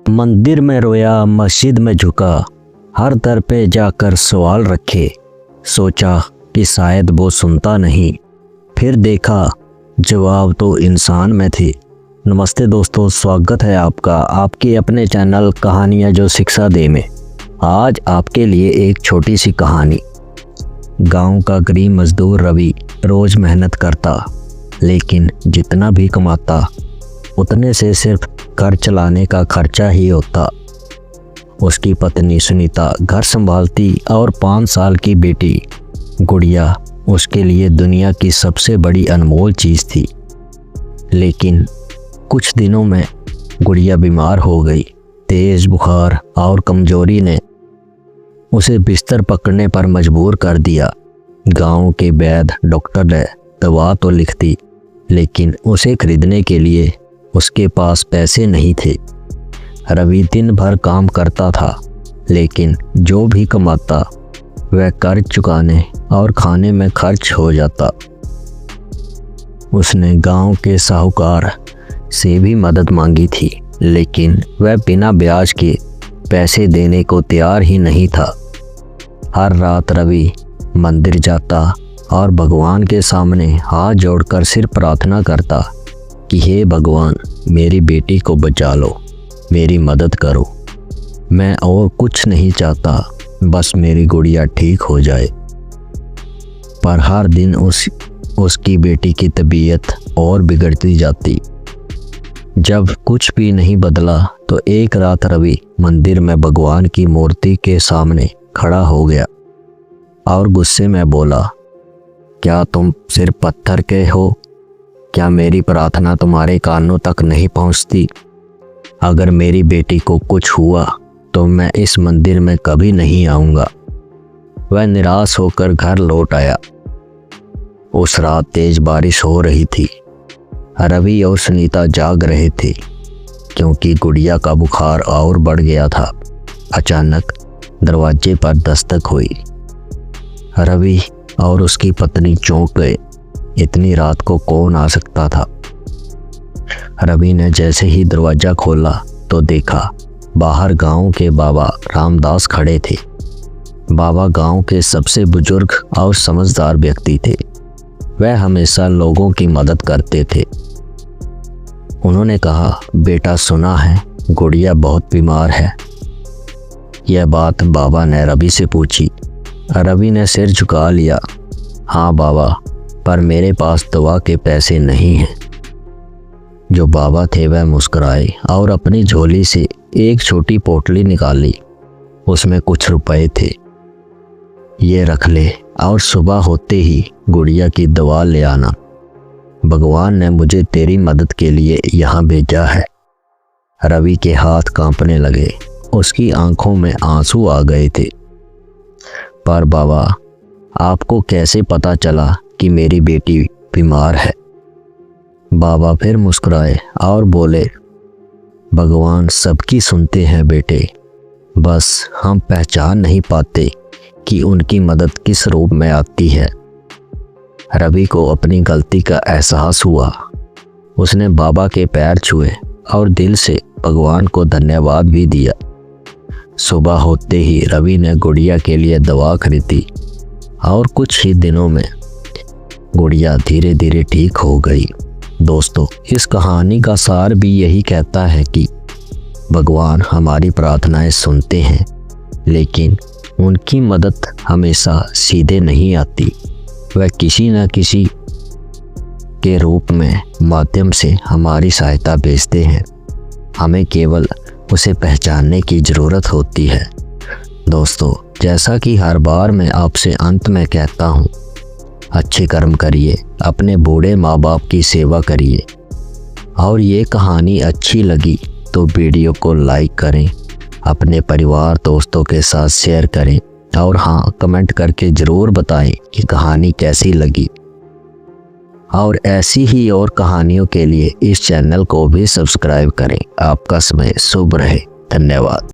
मंदिर में रोया, मस्जिद में झुका, हर दर पे जाकर सवाल रखे। सोचा कि शायद वो सुनता नहीं, फिर देखा जवाब तो इंसान में थे। नमस्ते दोस्तों, स्वागत है आपका आपके अपने चैनल कहानियाँ जो शिक्षा दे में। आज आपके लिए एक छोटी सी कहानी। गांव का गरीब मजदूर रवि रोज़ मेहनत करता, लेकिन जितना भी कमाता उतने से सिर्फ घर चलाने का खर्चा ही होता। उसकी पत्नी सुनीता घर संभालती और 5 साल की बेटी गुड़िया उसके लिए दुनिया की सबसे बड़ी अनमोल चीज़ थी। लेकिन कुछ दिनों में गुड़िया बीमार हो गई। तेज़ बुखार और कमजोरी ने उसे बिस्तर पकड़ने पर मजबूर कर दिया। गांव के वैद्य डॉक्टर ने दवा तो लिख दी, लेकिन उसे खरीदने के लिए उसके पास पैसे नहीं थे। रवि दिन भर काम करता था, लेकिन जो भी कमाता वह कर्ज चुकाने और खाने में खर्च हो जाता। उसने गांव के साहूकार से भी मदद मांगी थी, लेकिन वह बिना ब्याज के पैसे देने को तैयार ही नहीं था। हर रात रवि मंदिर जाता और भगवान के सामने हाथ जोड़कर सिर्फ प्रार्थना करता कि हे भगवान, मेरी बेटी को बचा लो, मेरी मदद करो। मैं और कुछ नहीं चाहता, बस मेरी गुड़िया ठीक हो जाए। पर हर दिन उसकी बेटी की तबीयत और बिगड़ती जाती। जब कुछ भी नहीं बदला तो एक रात रवि मंदिर में भगवान की मूर्ति के सामने खड़ा हो गया और गुस्से में बोला, क्या तुम सिर्फ पत्थर के हो? क्या मेरी प्रार्थना तुम्हारे कानों तक नहीं पहुंचती? अगर मेरी बेटी को कुछ हुआ तो मैं इस मंदिर में कभी नहीं आऊँगा। वह निराश होकर घर लौट आया। उस रात तेज बारिश हो रही थी। रवि और सुनीता जाग रहे थे, क्योंकि गुड़िया का बुखार और बढ़ गया था। अचानक दरवाजे पर दस्तक हुई। रवि और उसकी पत्नी चौंक गए। इतनी रात को कौन आ सकता था? रवि ने जैसे ही दरवाज़ा खोला तो देखा बाहर गांव के बाबा रामदास खड़े थे। बाबा गांव के सबसे बुजुर्ग और समझदार व्यक्ति थे। वह हमेशा लोगों की मदद करते थे। उन्होंने कहा, बेटा सुना है गुड़िया बहुत बीमार है? यह बात बाबा ने रवि से पूछी। रवि ने सिर झुका लिया। हाँ बाबा, पर मेरे पास दवा के पैसे नहीं हैं। जो बाबा थे वह मुस्कुराए और अपनी झोली से एक छोटी पोटली निकाली। उसमें कुछ रुपए थे। ये रख ले और सुबह होते ही गुड़िया की दवा ले आना। भगवान ने मुझे तेरी मदद के लिए यहाँ भेजा है। रवि के हाथ कांपने लगे। उसकी आंखों में आंसू आ गए थे। पर बाबा, आपको कैसे पता चला कि मेरी बेटी बीमार है? बाबा फिर मुस्कुराए और बोले, भगवान सबकी सुनते हैं बेटे, बस हम पहचान नहीं पाते कि उनकी मदद किस रूप में आती है। रवि को अपनी गलती का एहसास हुआ। उसने बाबा के पैर छुए और दिल से भगवान को धन्यवाद भी दिया। सुबह होते ही रवि ने गुड़िया के लिए दवा खरीदी और कुछ ही दिनों में गुड़िया धीरे धीरे ठीक हो गई। दोस्तों, इस कहानी का सार भी यही कहता है कि भगवान हमारी प्रार्थनाएं सुनते हैं, लेकिन उनकी मदद हमेशा सीधे नहीं आती। वह किसी न किसी के रूप में माध्यम से हमारी सहायता भेजते हैं। हमें केवल उसे पहचानने की ज़रूरत होती है। दोस्तों, जैसा कि हर बार मैं आपसे अंत में कहता हूँ, अच्छे कर्म करिए, अपने बूढ़े माँ बाप की सेवा करिए। और ये कहानी अच्छी लगी तो वीडियो को लाइक करें, अपने परिवार दोस्तों के साथ शेयर करें और हाँ, कमेंट करके ज़रूर बताएं कि कहानी कैसी लगी। और ऐसी ही और कहानियों के लिए इस चैनल को भी सब्सक्राइब करें। आपका समय शुभ रहे। धन्यवाद।